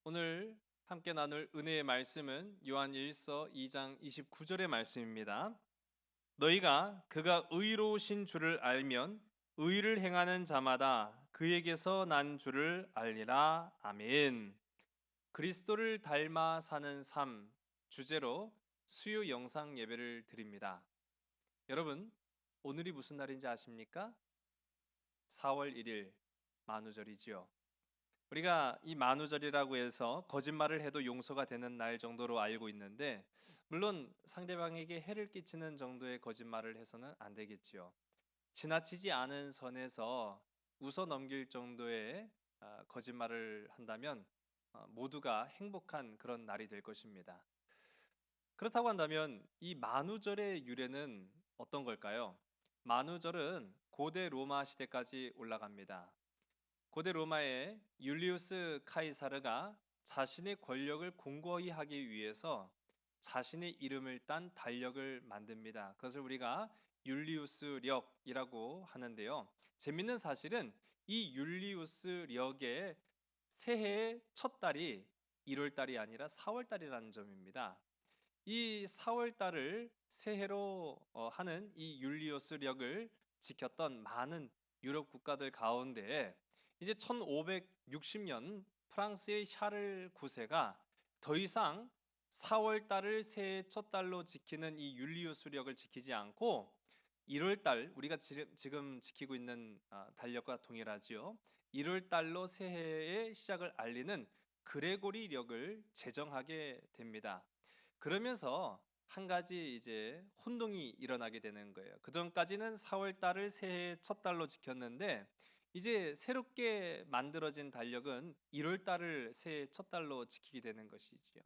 오늘 함께 나눌 은혜의 말씀은 요한 1서 2장 29절의 말씀입니다. 너희가 그가 의로우신 줄을 알면 의를 행하는 자마다 그에게서 난 줄을 알리라. 아멘. 그리스도를 닮아 사는 삶 주제로 수요 영상 예배를 드립니다. 여러분, 오늘이 무슨 날인지 아십니까? 4월 1일 만우절이지요. 우리가 이 만우절이라고 해서 거짓말을 해도 용서가 되는 날 정도로 알고 있는데, 물론 상대방에게 해를 끼치는 정도의 거짓말을 해서는 안 되겠지요. 지나치지 않은 선에서 웃어 넘길 정도의 거짓말을 한다면 모두가 행복한 그런 날이 될 것입니다. 그렇다고 한다면 이 만우절의 유래는 어떤 걸까요? 만우절은 고대 로마 시대까지 올라갑니다. 고대 로마의 율리우스 카이사르가 자신의 권력을 공고히 하기 위해서 자신의 이름을 딴 달력을 만듭니다. 그것을 우리가 율리우스력이라고 하는데요. 재밌는 사실은 이 율리우스력의 새해의 첫 달이 1월 달이 아니라 4월 달이라는 점입니다. 이 4월 달을 새해로 하는 이 율리우스력을 지켰던 많은 유럽 국가들 가운데 이제 1560년 프랑스의 샤를 9세가 더 이상 4월 달을 새해 첫 달로 지키는 이 율리우스력을 지키지 않고 1월 달, 우리가 지금 지키고 있는 달력과 동일하지요. 1월 달로 새해의 시작을 알리는 그레고리력을 제정하게 됩니다. 그러면서 한 가지 이제 혼동이 일어나게 되는 거예요. 그 전까지는 4월 달을 새해 첫 달로 지켰는데 이제 새롭게 만들어진 달력은 1월 달을 새해 첫 달로 지키게 되는 것이지요.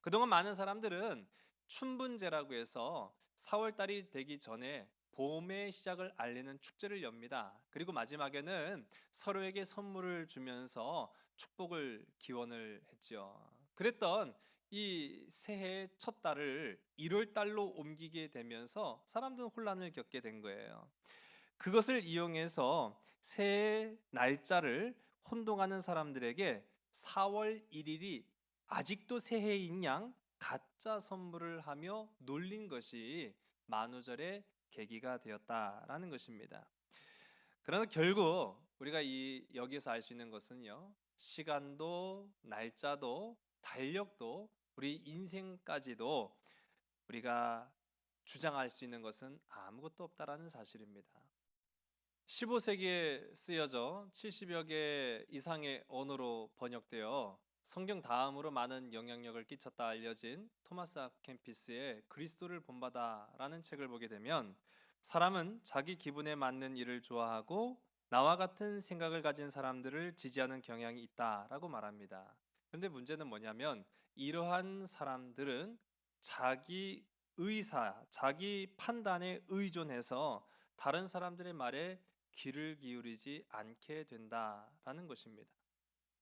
그동안 많은 사람들은 춘분제라고 해서 4월 달이 되기 전에 봄의 시작을 알리는 축제를 엽니다. 그리고 마지막에는 서로에게 선물을 주면서 축복을 기원을 했지요. 그랬던 이 새해 첫 달을 1월 달로 옮기게 되면서 사람들은 혼란을 겪게 된 거예요. 그것을 이용해서 새해 날짜를 혼동하는 사람들에게 4월 1일이 아직도 새해인 양 가짜 선물을 하며 놀린 것이 만우절의 계기가 되었다라는 것입니다. 그러나 결국 우리가 여기서 알 수 있는 것은요, 시간도 날짜도 달력도 우리 인생까지도 우리가 주장할 수 있는 것은 아무것도 없다라는 사실입니다. 15세기에 쓰여져 70여 개 이상의 언어로 번역되어 성경 다음으로 많은 영향력을 끼쳤다 알려진 토마스 아 캠피스의 그리스도를 본받아라는 책을 보게 되면 사람은 자기 기분에 맞는 일을 좋아하고 나와 같은 생각을 가진 사람들을 지지하는 경향이 있다라고 말합니다. 그런데 문제는 뭐냐면 이러한 사람들은 자기 의사, 자기 판단에 의존해서 다른 사람들의 말에 귀를 기울이지 않게 된다라는 것입니다.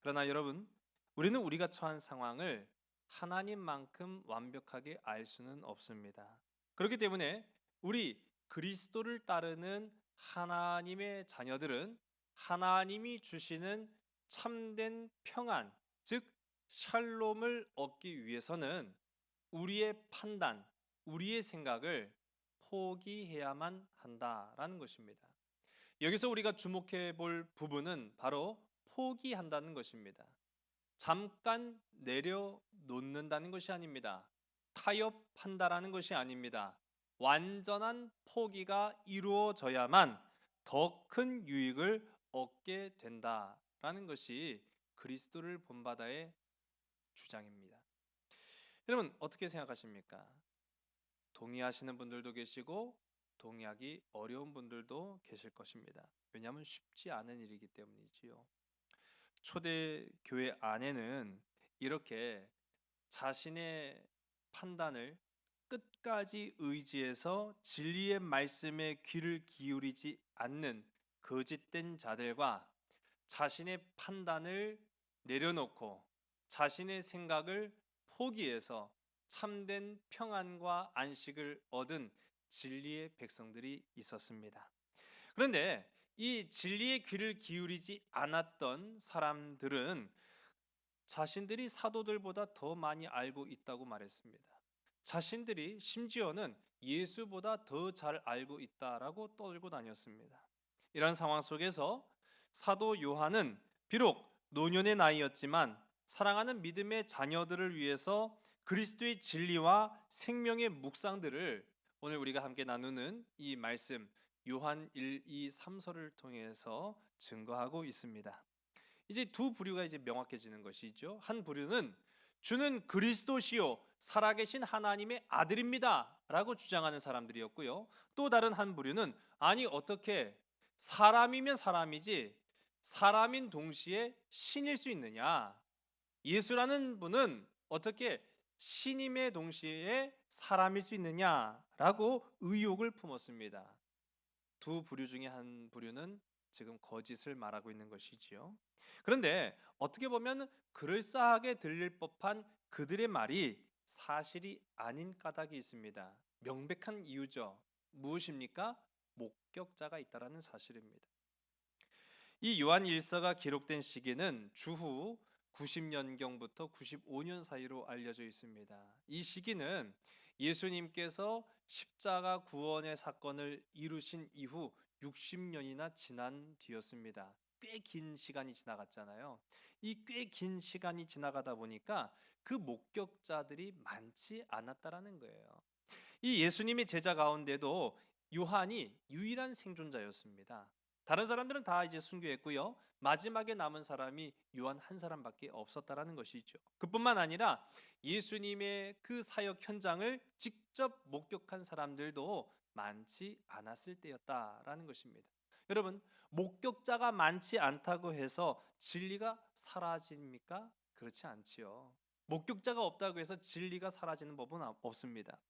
그러나 여러분, 우리는 우리가 처한 상황을 하나님만큼 완벽하게 알 수는 없습니다. 그렇기 때문에 우리 그리스도를 따르는 하나님의 자녀들은 하나님이 주시는 참된 평안, 즉 샬롬을 얻기 위해서는 우리의 판단, 우리의 생각을 포기해야만 한다라는 것입니다. 여기서 우리가 주목해 볼 부분은 바로 포기한다는 것입니다. 잠깐 내려놓는다는 것이 아닙니다. 타협한다라는 것이 아닙니다. 완전한 포기가 이루어져야만 더 큰 유익을 얻게 된다라는 것이 그리스도를 본받아의 주장입니다. 여러분 어떻게 생각하십니까? 동의하시는 분들도 계시고 동의하기 어려운 분들도 계실 것입니다. 왜냐하면 쉽지 않은 일이기 때문이지요. 초대 교회 안에는 이렇게 자신의 판단을 끝까지 의지해서 진리의 말씀에 귀를 기울이지 않는 거짓된 자들과 자신의 판단을 내려놓고 자신의 생각을 포기해서 참된 평안과 안식을 얻은 진리의 백성들이 있었습니다. 그런데 이 진리의 귀를 기울이지 않았던 사람들은 자신들이 사도들보다 더 많이 알고 있다고 말했습니다. 자신들이 심지어는 예수보다 더 잘 알고 있다라고 떠들고 다녔습니다. 이런 상황 속에서 사도 요한은 비록 노년의 나이였지만 사랑하는 믿음의 자녀들을 위해서 그리스도의 진리와 생명의 묵상들을 오늘 우리가 함께 나누는 이 말씀 요한 1, 2, 3서를 통해서 증거하고 있습니다. 이제 두 부류가 이제 명확해지는 것이죠. 한 부류는 주는 그리스도시요 살아계신 하나님의 아들입니다 라고 주장하는 사람들이었고요. 또 다른 한 부류는 아니 어떻게 사람이면 사람이지 사람인 동시에 신일 수 있느냐, 예수라는 분은 어떻게 신임의 동시에 사람일 수 있느냐라고 의혹을 품었습니다. 두 부류 중에 한 부류는 지금 거짓을 말하고 있는 것이지요. 그런데 어떻게 보면 그럴싸하게 들릴 법한 그들의 말이 사실이 아닌 까닭이 있습니다. 명백한 이유죠. 무엇입니까? 목격자가 있다라는 사실입니다. 이 요한 1서가 기록된 시기는 주후 90년경부터 95년 사이로 알려져 있습니다. 이 시기는 예수님께서 십자가 구원의 사건을 이루신 이후 60년이나 지난 뒤였습니다. 꽤 긴 시간이 지나갔잖아요. 이 꽤 긴 시간이 지나가다 보니까 그 목격자들이 많지 않았다라는 거예요. 이 예수님의 제자 가운데도 요한이 유일한 생존자였습니다. 다른 사람들은 다 이제 순교했고요. 마지막에 남은 사람이 요한 한 사람밖에 없었다라는 것이죠. 그뿐만 아니라 예수님의 그 사역 현장을 직접 목격한 사람들도 많지 않았을 때였다라는 것입니다. 여러분, 목격자가 많지 않다고 해서 진리가 사라집니까? 그렇지 않지요. 목격자가 없다고 해서 진리가 사라지는 법은 없습니다.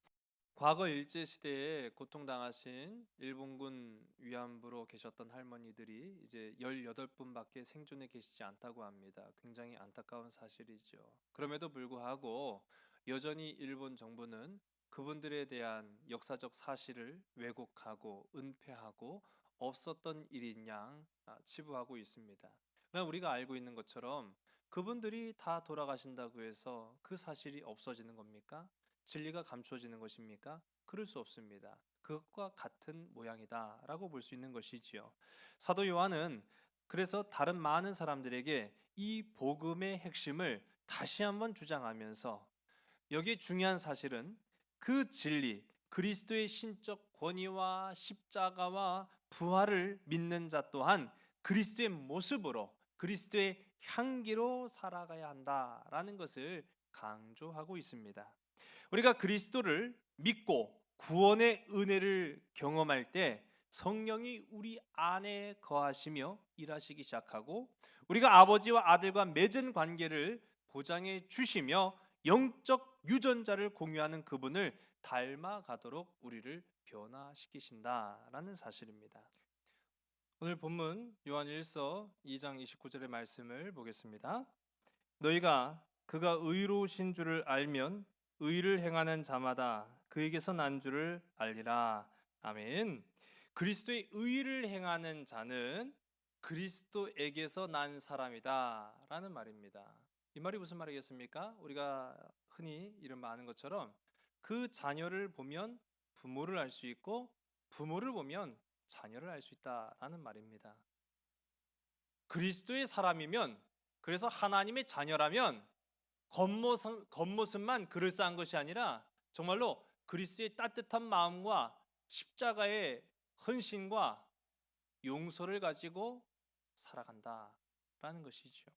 과거 일제 시대에 고통당하신 일본군 위안부로 계셨던 할머니들이 이제 18분밖에 생존해 계시지 않다고 합니다. 굉장히 안타까운 사실이죠. 그럼에도 불구하고 여전히 일본 정부는 그분들에 대한 역사적 사실을 왜곡하고 은폐하고 없었던 일인 양 치부하고 있습니다. 그러나 우리가 알고 있는 것처럼 그분들이 다 돌아가신다고 해서 그 사실이 없어지는 겁니까? 진리가 감추어지는 것입니까? 그럴 수 없습니다. 그것과 같은 모양이다라고 볼 수 있는 것이지요. 사도 요한은 그래서 다른 많은 사람들에게 이 복음의 핵심을 다시 한번 주장하면서 여기에 중요한 사실은 그 진리, 그리스도의 신적 권위와 십자가와 부활을 믿는 자 또한 그리스도의 모습으로 그리스도의 향기로 살아가야 한다라는 것을 강조하고 있습니다. 우리가 그리스도를 믿고 구원의 은혜를 경험할 때 성령이 우리 안에 거하시며 일하시기 시작하고 우리가 아버지와 아들과 맺은 관계를 보장해 주시며 영적 유전자를 공유하는 그분을 닮아가도록 우리를 변화시키신다라는 사실입니다. 오늘 본문 요한 1서 2장 29절의 말씀을 보겠습니다. 너희가 그가 의로우신 줄을 알면 의를 행하는 자마다 그에게서 난 줄을 알리라. 아멘. 그리스도의 의를 행하는 자는 그리스도에게서 난 사람이다 라는 말입니다. 이 말이 무슨 말이겠습니까? 우리가 흔히 이름 아는 것처럼 그 자녀를 보면 부모를 알 수 있고 부모를 보면 자녀를 알 수 있다라는 말입니다. 그리스도의 사람이면, 그래서 하나님의 자녀라면 겉모습만 그럴싸한 것이 아니라 정말로 그리스도의 따뜻한 마음과 십자가의 헌신과 용서를 가지고 살아간다라는 것이죠.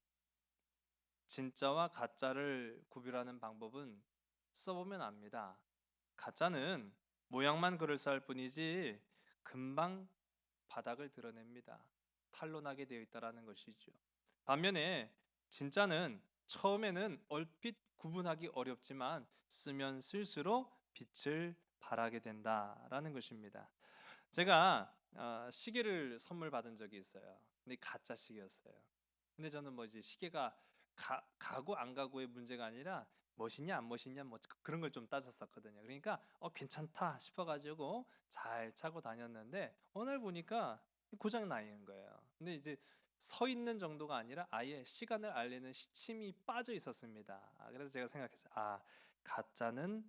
진짜와 가짜를 구별하는 방법은 써보면 압니다. 가짜는 모양만 그럴싸할 뿐이지 금방 바닥을 드러냅니다. 탄로나게 되어 있다라는 것이죠. 반면에 진짜는 처음에는 얼핏 구분하기 어렵지만 쓰면 쓸수록 빛을 발하게 된다라는 것입니다. 제가 시계를 선물 받은 적이 있어요. 근데 가짜 시계였어요. 근데 저는 뭐 이제 시계가 가고 안 가고의 문제가 아니라 멋있냐 안 멋있냐 뭐 그런 걸 좀 따졌었거든요. 그러니까 괜찮다 싶어가지고 잘 차고 다녔는데 오늘 보니까 고장 나 있는 거예요. 근데 이제 서 있는 정도가 아니라 아예 시간을 알리는 시침이 빠져 있었습니다. 그래서 제가 생각했어요. 가짜는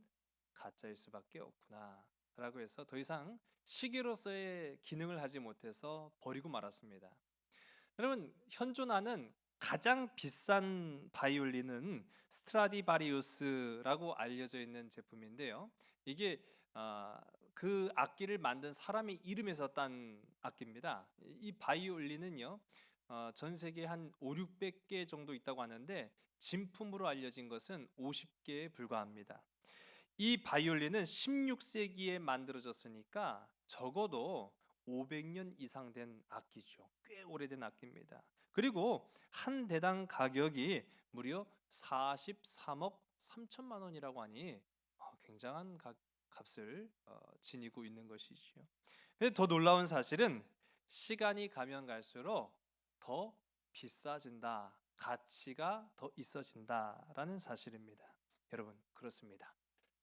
가짜일 수밖에 없구나 라고 해서 더 이상 시계로서의 기능을 하지 못해서 버리고 말았습니다. 여러분, 현존하는 가장 비싼 바이올린은 스트라디바리우스라고 알려져 있는 제품인데요. 이게 그 악기를 만든 사람의 이름에서 딴 악기입니다. 이 바이올린은요, 전 세계에 한 500~600개 정도 있다고 하는데 진품으로 알려진 것은 50개에 불과합니다. 이 바이올린은 16세기에 만들어졌으니까 적어도 500년 이상 된 악기죠. 꽤 오래된 악기입니다. 그리고 한 대당 가격이 무려 43억 3천만 원이라고 하니 굉장한 값을 지니고 있는 것이지요. 근데 더 놀라운 사실은 시간이 가면 갈수록 더 비싸진다, 가치가 더 있어진다라는 사실입니다. 여러분, 그렇습니다.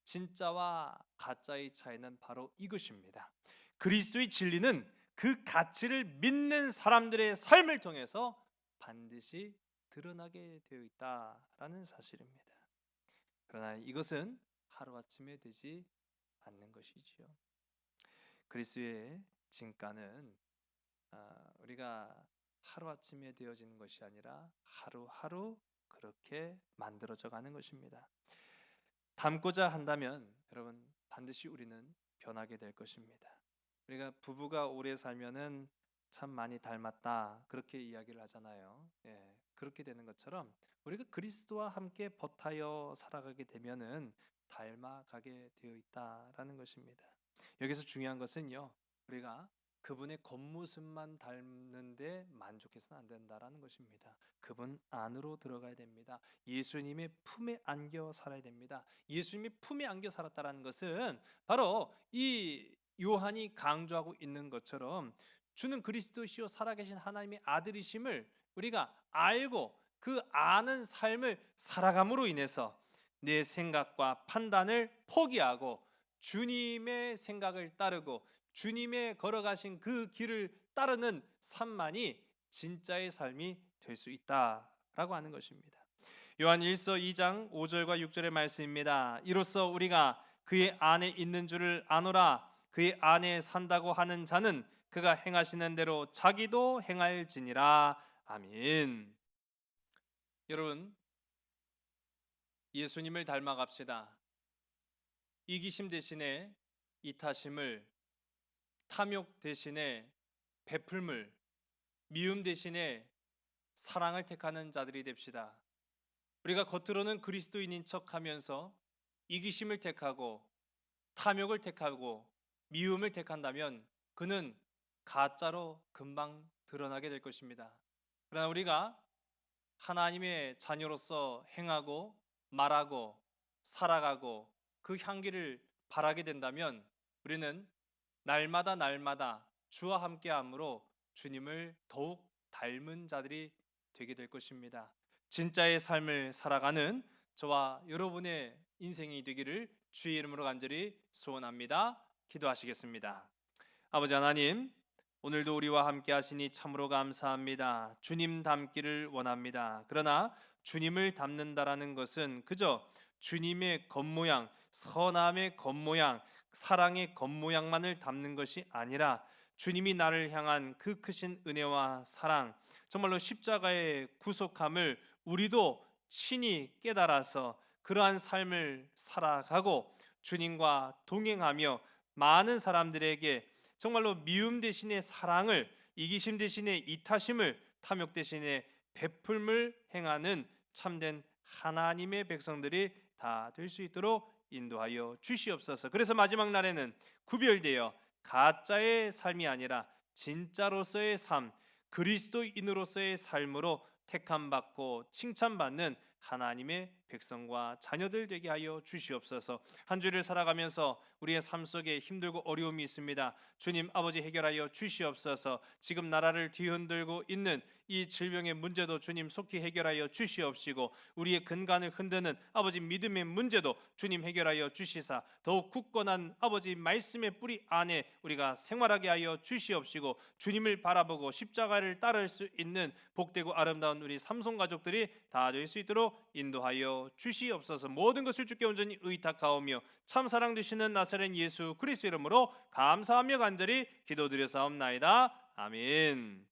진짜와 가짜의 차이는 바로 이것입니다. 그리스도의 진리는 그 가치를 믿는 사람들의 삶을 통해서 반드시 드러나게 되어 있다라는 사실입니다. 그러나 이것은 하루아침에 되지 않는 것이지요. 그리스도의 진가는 우리가 하루아침에 되어지는 것이 아니라 하루하루 그렇게 만들어져 가는 것입니다. 닮고자 한다면 여러분, 반드시 우리는 변하게 될 것입니다. 우리가 부부가 오래 살면은 참 많이 닮았다 그렇게 이야기를 하잖아요. 그렇게 되는 것처럼 우리가 그리스도와 함께 버타여 살아가게 되면은 닮아가게 되어 있다라는 것입니다. 여기서 중요한 것은요, 우리가 그분의 겉모습만 닮는데 만족해서는 안 된다라는 것입니다. 그분 안으로 들어가야 됩니다. 예수님의 품에 안겨 살아야 됩니다. 예수님의 품에 안겨 살았다라는 것은 바로 이 요한이 강조하고 있는 것처럼 주는 그리스도시요 살아계신 하나님의 아들이심을 우리가 알고 그 아는 삶을 살아감으로 인해서 내 생각과 판단을 포기하고 주님의 생각을 따르고 주님의 걸어가신 그 길을 따르는 삶만이 진짜의 삶이 될 수 있다라고 하는 것입니다. 요한 1서 2장 5절과 6절의 말씀입니다. 이로써 우리가 그의 안에 있는 줄을 아노라. 그의 안에 산다고 하는 자는 그가 행하시는 대로 자기도 행할지니라. 아멘. 여러분, 예수님을 닮아갑시다. 이기심 대신에 이타심을, 탐욕 대신에 베풀물, 미움 대신에 사랑을 택하는 자들이 됩시다. 우리가 겉으로는 그리스도인인 척하면서 이기심을 택하고 탐욕을 택하고 미움을 택한다면 그는 가짜로 금방 드러나게 될 것입니다. 그러나 우리가 하나님의 자녀로서 행하고 말하고 살아가고 그 향기를 바라게 된다면 우리는 날마다 주와 함께함으로 주님을 더욱 닮은 자들이 되게 될 것입니다. 진짜의 삶을 살아가는 저와 여러분의 인생이 되기를 주의 이름으로 간절히 소원합니다. 기도하시겠습니다. 아버지 하나님, 오늘도 우리와 함께 하시니 참으로 감사합니다. 주님 닮기를 원합니다. 그러나 주님을 닮는다라는 것은 그저 주님의 겉모양, 선함의 겉모양, 사랑의 겉모양만을 담는 것이 아니라 주님이 나를 향한 그 크신 은혜와 사랑, 정말로 십자가의 구속함을 우리도 친히 깨달아서 그러한 삶을 살아가고 주님과 동행하며 많은 사람들에게 정말로 미움 대신에 사랑을, 이기심 대신에 이타심을, 탐욕 대신에 베풀음을 행하는 참된 하나님의 백성들이 다 될 수 있도록 인도하여 주시옵소서. 그래서 마지막 날에는 구별되어 가짜의 삶이 아니라 진짜로서의 삶, 그리스도인으로서의 삶으로 택함받고 칭찬받는 하나님의 백성과 자녀들 되게 하여 주시옵소서. 한 주를 살아가면서 우리의 삶 속에 힘들고 어려움이 있습니다. 주님 아버지 해결하여 주시옵소서. 지금 나라를 뒤흔들고 있는 이 질병의 문제도 주님 속히 해결하여 주시옵시고 우리의 근간을 흔드는 아버지 믿음의 문제도 주님 해결하여 주시사 더욱 굳건한 아버지 말씀의 뿌리 안에 우리가 생활하게 하여 주시옵시고 주님을 바라보고 십자가를 따를 수 있는 복되고 아름다운 우리 삼손 가족들이 다 될 수 있도록 인도하여 주시옵소서. 모든 것을 주께 온전히 의탁하오며 참 사랑 되시는 나사렛 예수 그리스도 이름으로 감사하며 간절히 기도드려 사옵나이다. 아멘.